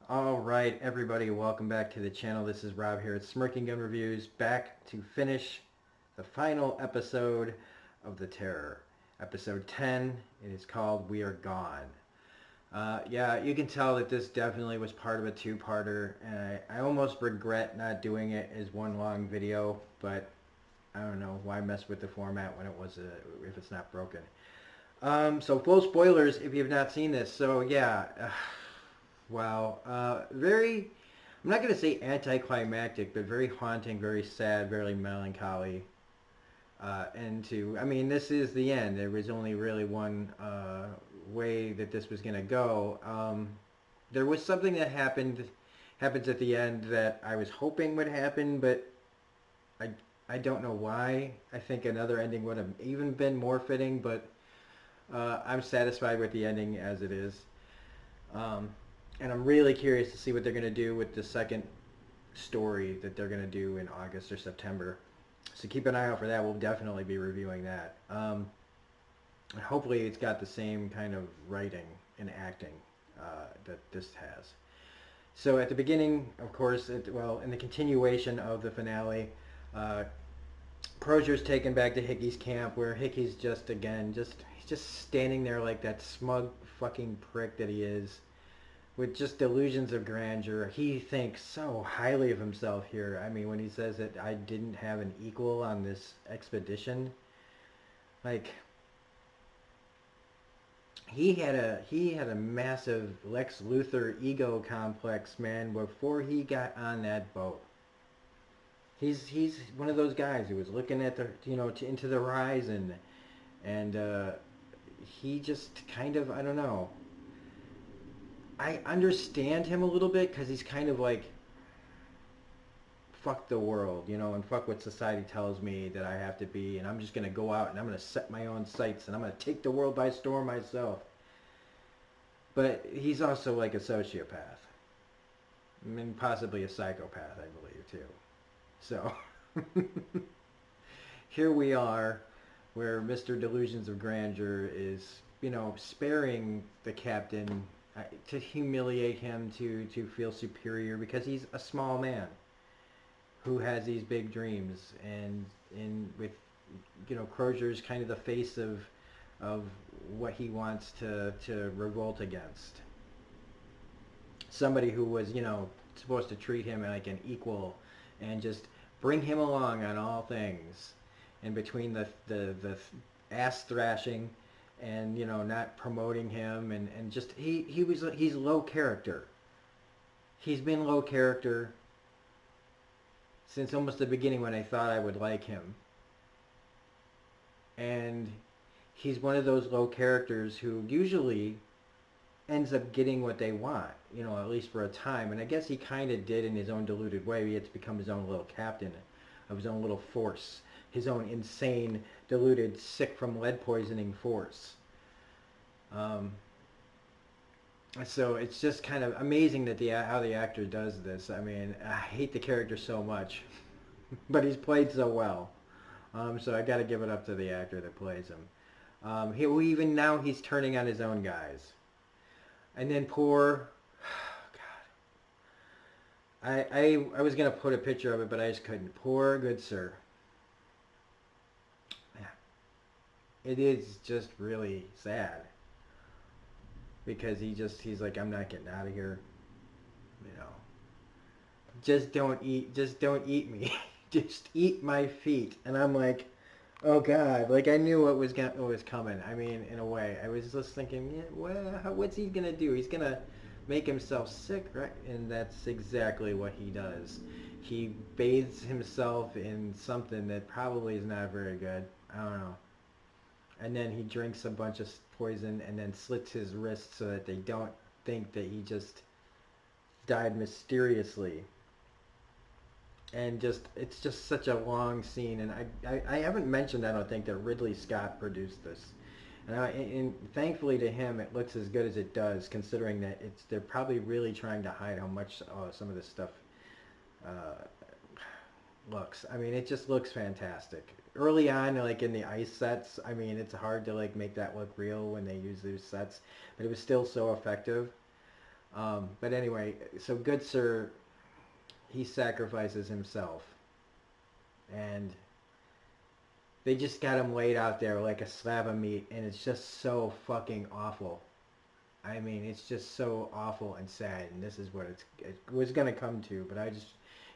All right, everybody, welcome back to the channel. This is Rob here at Smirking Gun Reviews, back to finish the final episode of The Terror. Episode 10, it is called We Are Gone. Yeah, you can tell that this definitely was part of a two-parter, and I almost regret not doing it as one long video, but I don't know, why mess with the format when if it's not broken. So full spoilers if you've not seen this. So yeah, wow. Very, I'm not going to say anticlimactic, but very haunting, very sad, very melancholy. I mean, this is the end. There was only really one way that this was going to go. There was something that happens at the end that I was hoping would happen, but I, I don't know why. I think another ending would have even been more fitting, but I'm satisfied with the ending as it is. Um, and I'm really curious to see what they're going to do with the second story that they're going to do in August or September. So keep an eye out for that. We'll definitely be reviewing that. And hopefully it's got the same kind of writing and acting that this has. So at the beginning, of course, in the continuation of the finale, uh, Crozier's taken back to Hickey's camp where Hickey's he's just standing there like that smug fucking prick that he is with just delusions of grandeur. He thinks so highly of himself here. I mean, when he says that I didn't have an equal on this expedition, like he had a massive Lex Luthor ego complex, man, before he got on that boat. He's one of those guys who was looking at into the horizon, and he just kind of, I don't know. I understand him a little bit because he's kind of like, fuck the world, and fuck what society tells me that I have to be, and I'm just gonna go out and I'm gonna set my own sights and I'm gonna take the world by storm myself. But he's also like a sociopath. I mean, possibly a psychopath, I believe, too. So here we are, where Mr. Delusions of Grandeur is, sparing the captain to humiliate him, to feel superior because he's a small man who has these big dreams, and with Crozier's kind of the face of what he wants to revolt against. Somebody who was supposed to treat him like an equal and just bring him along on all things. And between the ass thrashing and not promoting him, and just he's low character. He's been low character since almost the beginning when I thought I would like him. And he's one of those low characters who usually ends up getting what they want, at least for a time. And I guess he kind of did in his own deluded way. He had to become his own little captain of his own little force, his own insane, deluded, sick from lead poisoning force. Um, so it's just kind of amazing that how the actor does this. I mean, I hate the character so much, but he's played so well. So I got to give it up to the actor that plays him. Even now he's turning on his own guys. And then poor, God, I was gonna put a picture of it, but I just couldn't. Poor good sir. Yeah, it is just really sad because he's like, I'm not getting out of here. You know, just don't eat me, just eat my feet. And I'm like, oh God, like I knew what was coming. I mean, in a way, I was just thinking, yeah, what's he gonna do? He's gonna make himself sick, right? And that's exactly what he does. He bathes himself in something that probably is not very good. I don't know. And then he drinks a bunch of poison and then slits his wrists so that they don't think that he just died mysteriously. And it's just such a long scene. And I haven't mentioned, I don't think, that Ridley Scott produced this. And thankfully to him, it looks as good as it does, considering that they're probably really trying to hide how much some of this stuff uh, looks. I mean, it just looks fantastic. Early on, like in the ice sets, I mean, it's hard to like make that look real when they use those sets, but it was still so effective. But anyway, so Good Sir, he sacrifices himself, and they just got him laid out there like a slab of meat, and it's just so fucking awful. I mean, it's just so awful and sad, and this is what it was gonna come to. But I just,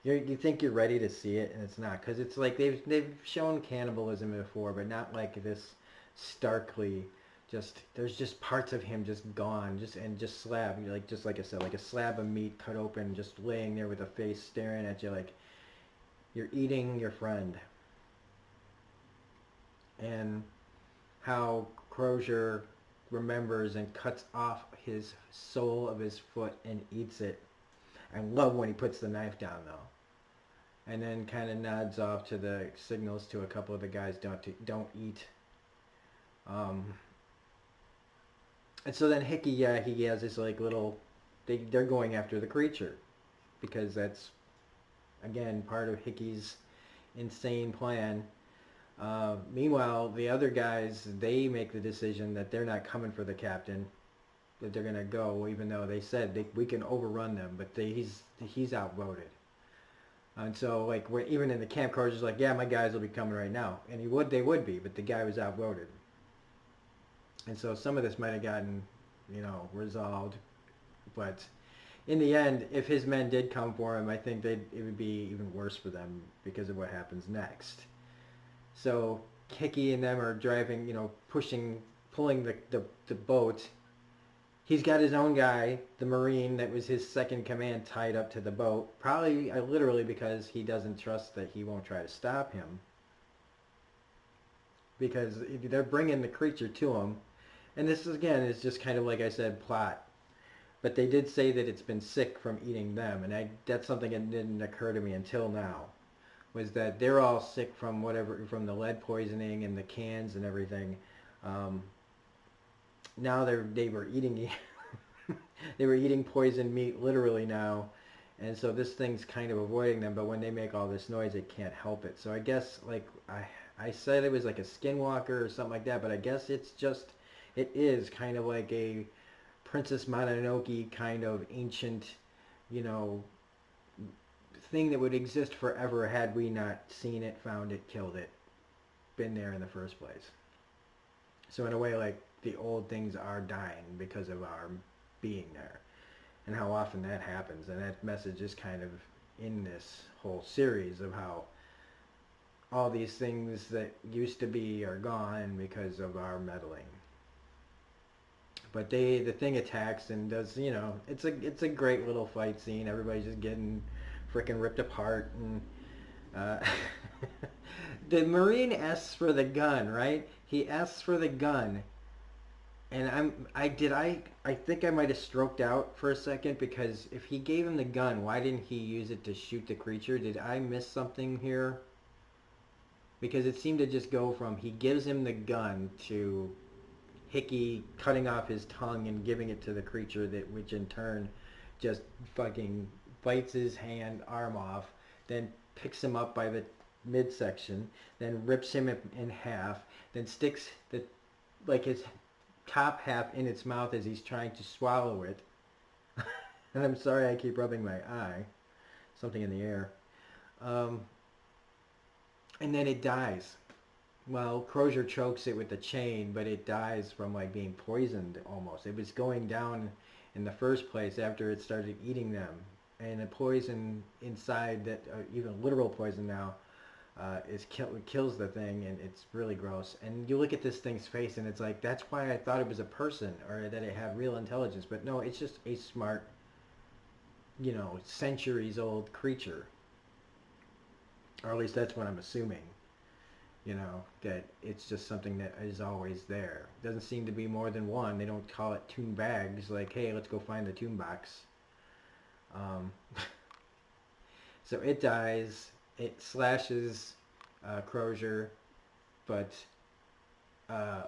you think you're ready to see it, and it's not, because it's like they've shown cannibalism before, but not like this starkly. Just there's just parts of him just gone, just slab, like just like I said, like a slab of meat cut open, just laying there with a face staring at you like you're eating your friend. And how Crozier remembers and cuts off his sole of his foot and eats it. I love when he puts the knife down though, and then kind of nods off to the signals to a couple of the guys don't eat. Um, and so then Hickey, yeah, he has this like little, they're going after the creature because that's again part of Hickey's insane plan. Meanwhile, the other guys, they make the decision that they're not coming for the captain, that they're gonna go, even though they said we can overrun them, but he's outvoted. And so, like, even in the camp, Crozier's like, yeah, my guys will be coming right now, and they would be, but the guy was outvoted. And so some of this might have gotten, resolved, but in the end, if his men did come for him, I think it would be even worse for them because of what happens next. So Hickey and them are driving, pulling the boat. He's got his own guy, the Marine that was his second command, tied up to the boat. Probably literally because he doesn't trust that he won't try to stop him. Because they're bringing the creature to him. And this, again, is just kind of like I said, plot. But they did say that it's been sick from eating them. And that's something that didn't occur to me until now. Was that they're all sick from from the lead poisoning and the cans and everything. Now they were eating they were eating poisoned meat literally now, and so this thing's kind of avoiding them. But when they make all this noise, it can't help it. So I guess like I said it was like a skinwalker or something like that, but I guess it is kind of like a Princess Mononoke kind of ancient, you know, thing that would exist forever had we not seen it, found it, killed it, been there in the first place. So in a way, like the old things are dying because of our being there, and how often that happens. And that message is kind of in this whole series of how all these things that used to be are gone because of our meddling. But the thing attacks and does, it's a great little fight scene. Everybody's just getting freaking ripped apart, and uh, the Marine asks for the gun, right? He asks for the gun, and I think I might have stroked out for a second, because if he gave him the gun, why didn't he use it to shoot the creature? Did I miss something here? Because it seemed to just go from he gives him the gun to Hickey cutting off his tongue and giving it to the creature, that which in turn just fucking bites his arm off, then picks him up by the midsection, then rips him in half, then sticks his top half in its mouth as he's trying to swallow it. And I'm sorry I keep rubbing my eye. Something in the air. And then it dies. Well, Crozier chokes it with the chain, but it dies from like being poisoned almost. It was going down in the first place after it started eating them. And the poison inside, that even literal poison now, kills the thing, and it's really gross. And you look at this thing's face, and it's like, that's why I thought it was a person, or that it had real intelligence. But no, it's just a smart, centuries old creature. Or at least that's what I'm assuming. That it's just something that is always there. Doesn't seem to be more than one. They don't call it tomb bags, like, hey, let's go find the tomb box. So it dies. It slashes Crozier, but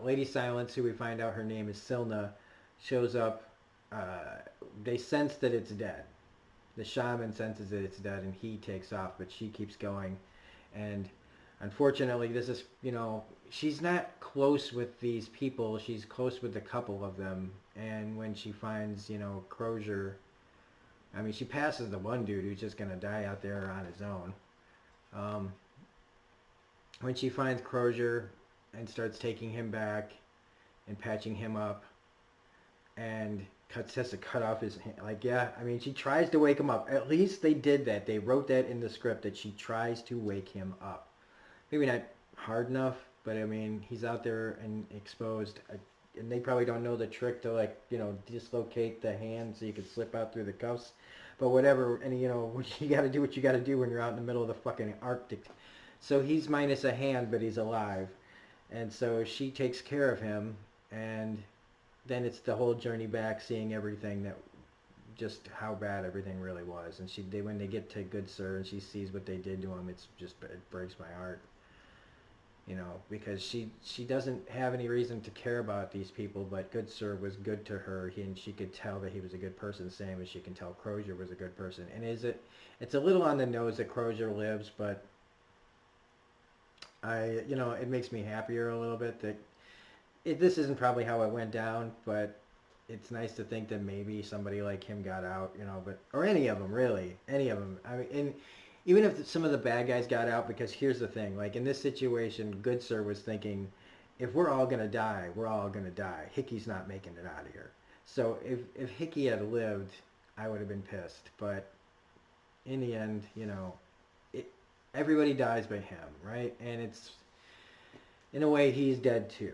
Lady Silence, who we find out her name is Silna, shows up. They sense that it's dead. The shaman senses that it's dead, and he takes off, but she keeps going. And unfortunately, this is, she's not close with these people. She's close with a couple of them. And when she finds, Crozier, I mean, she passes the one dude who's just going to die out there on his own. Um, when she finds Crozier and starts taking him back and patching him up and has to cut off his hand. Like, yeah, I mean, she tries to wake him up. At least they did that. They wrote that in the script that she tries to wake him up. Maybe not hard enough, but I mean, he's out there and exposed. And they probably don't know the trick to, like, dislocate the hand so you can slip out through the cuffs. But whatever, and you got to do what you got to do when you're out in the middle of the fucking Arctic. So he's minus a hand, but he's alive. And so she takes care of him, and then it's the whole journey back, seeing everything that, just how bad everything really was. And when they get to Good Sir and she sees what they did to him, it breaks my heart. Because she doesn't have any reason to care about these people, but Good Sir was good to her, and she could tell that he was a good person, same as she can tell Crozier was a good person. And it's a little on the nose that Crozier lives, but it makes me happier a little bit that this isn't probably how it went down, but it's nice to think that maybe somebody like him got out, or any of them, really, any of them. I mean, and even if some of the bad guys got out, because here's the thing, like in this situation, Good Sir was thinking, if we're all gonna die, we're all gonna die. Hickey's not making it out of here. So if Hickey had lived, I would have been pissed. But in the end, everybody dies by him, right? And it's, in a way, he's dead too.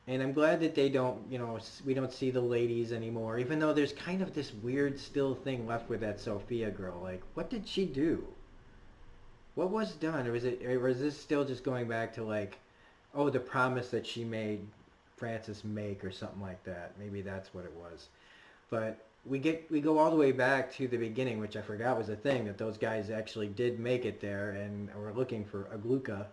And I'm glad that they don't, we don't see the ladies anymore, even though there's kind of this weird still thing left with that Sophia girl. Like, what did she do? What was done? Or is this still just going back to, like, oh, the promise that she made Francis make or something like that? Maybe that's what it was. But we go all the way back to the beginning, which I forgot was a thing, that those guys actually did make it there and were looking for Agluka.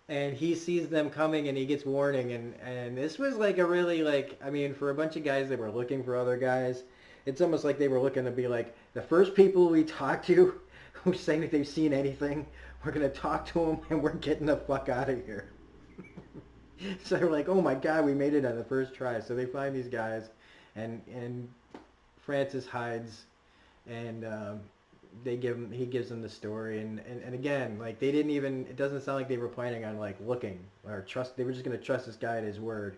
And he sees them coming and he gets warning, and this was like a really, like, I mean, for a bunch of guys that were looking for other guys, it's almost like they were looking to be like, the first people we talk to who say that they've seen anything, we're going to talk to them and we're getting the fuck out of here. So they're like, oh my god, we made it on the first try. So they find these guys, and Francis hides, and he gives them the story, and again, like, they didn't even, it doesn't sound like they were planning on, like, looking or trust. They were just going to trust this guy at his word,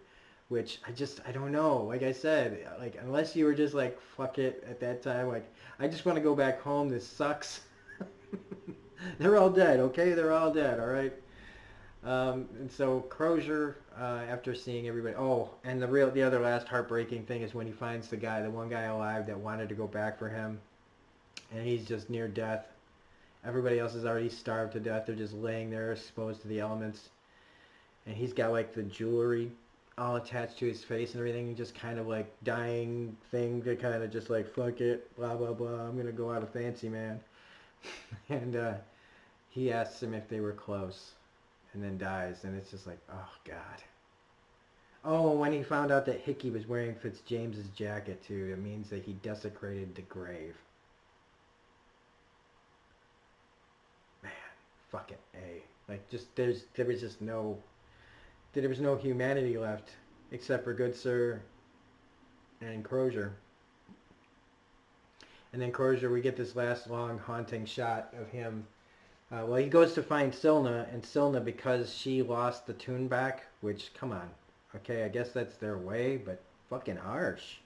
which I don't know. Like I said, like, unless you were just like, fuck it at that time, like, I just want to go back home, this sucks. They're all dead, okay? They're all dead, all right? And so Crozier, after seeing everybody, and the other last heartbreaking thing is when he finds the one guy alive that wanted to go back for him, and he's just near death. Everybody else is already starved to death. They're just laying there exposed to the elements. And he's got, like, the jewelry all attached to his face and everything, just kind of like dying thing to kind of just like, fuck it, blah, blah, blah, I'm going to go out a fancy man. And he asks him if they were close and then dies. And it's just like, oh, God. Oh, when he found out that Hickey was wearing Fitzjames's jacket too, it means that he desecrated the grave. Man, fucking A. Like, just, there was no humanity left except for Good Sir and Crozier. And then Crozier, we get this last long haunting shot of him. Well, he goes to find Silna, and Silna, because she lost the tune back, which, come on, okay, I guess that's their way, but fucking harsh.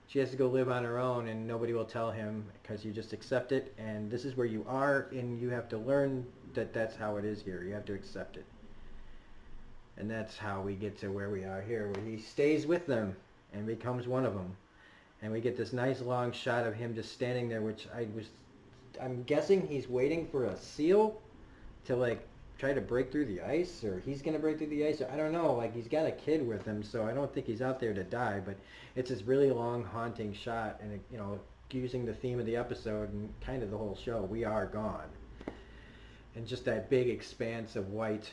She has to go live on her own, and nobody will tell him, because you just accept it, and this is where you are, and you have to learn that that's how it is here. You have to accept it. And that's how we get to where we are here, where he stays with them and becomes one of them. And we get this nice long shot of him just standing there, which I'm guessing he's waiting for a seal to, like, try to break through the ice, or he's going to break through the ice. I don't know. Like, he's got a kid with him, so I don't think he's out there to die, but it's this really long, haunting shot, and, using the theme of the episode and kind of the whole show, we are gone. And just that big expanse of white.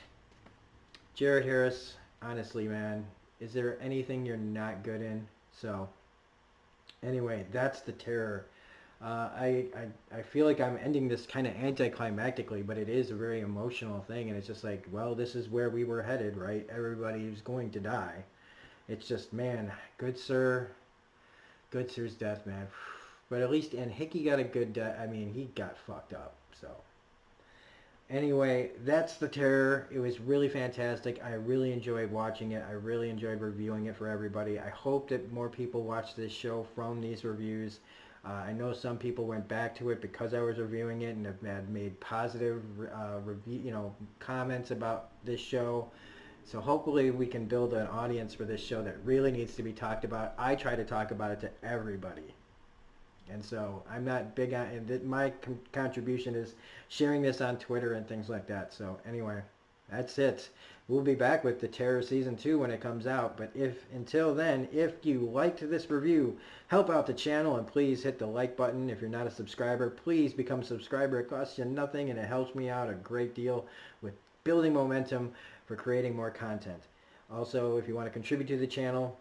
Jared Harris, honestly, man, is there anything you're not good in? So, anyway, that's The Terror. I feel like I'm ending this kind of anticlimactically, but it is a very emotional thing, and it's just like, well, this is where we were headed, right? Everybody's going to die. It's just, man, Good Sir's death, man. But at least, and Hickey got a good death. I mean, he got fucked up, so. Anyway, that's The Terror. It was really fantastic. I really enjoyed watching it. I really enjoyed reviewing it for everybody. I hope that more people watch this show from these reviews. I know some people went back to it because I was reviewing it and have had made positive review, comments about this show. So hopefully we can build an audience for this show that really needs to be talked about. I try to talk about it to everybody. And so I'm not big on, and my contribution is sharing this on Twitter and things like that. So anyway, that's it. We'll be back with The Terror Season 2 when it comes out. But until then, if you liked this review, help out the channel and please hit the like button. If you're not a subscriber, please become a subscriber. It costs you nothing and it helps me out a great deal with building momentum for creating more content. Also, if you want to contribute to the channel,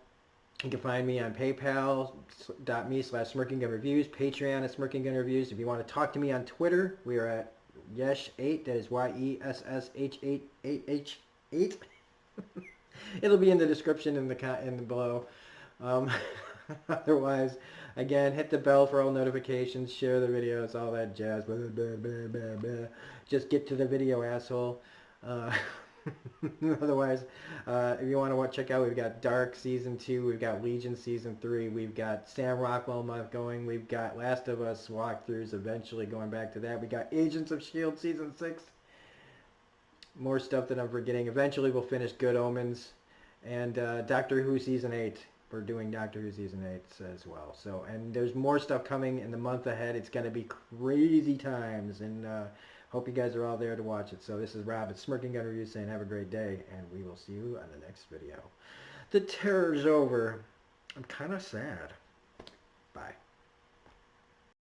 you can find me on paypal.me/SmirkingGunReviews, Patreon at SmirkingGunReviews. If you want to talk to me on Twitter, we are at Yesh8, that is YESSH888H8. It'll be in the description in the below. Um, Otherwise, again, hit the bell for all notifications, share the videos, all that jazz. Blah, blah, blah, blah, blah. Just get to the video, asshole. Otherwise, if you want to check out, we've got Dark Season 2, we've got Legion Season 3, we've got Sam Rockwell month going, we've got Last of Us walkthroughs eventually going back to that, we got Agents of S.H.I.E.L.D. Season 6, more stuff that I'm forgetting. Eventually we'll finish Good Omens, and Doctor Who Season 8. We're doing Doctor Who Season 8 as well. So, and there's more stuff coming in the month ahead. It's going to be crazy times, and hope you guys are all there to watch it. So this is Rob at Smirking Gun Reviews saying have a great day, and we will see you on the next video. The terror's over. I'm kind of sad. Bye.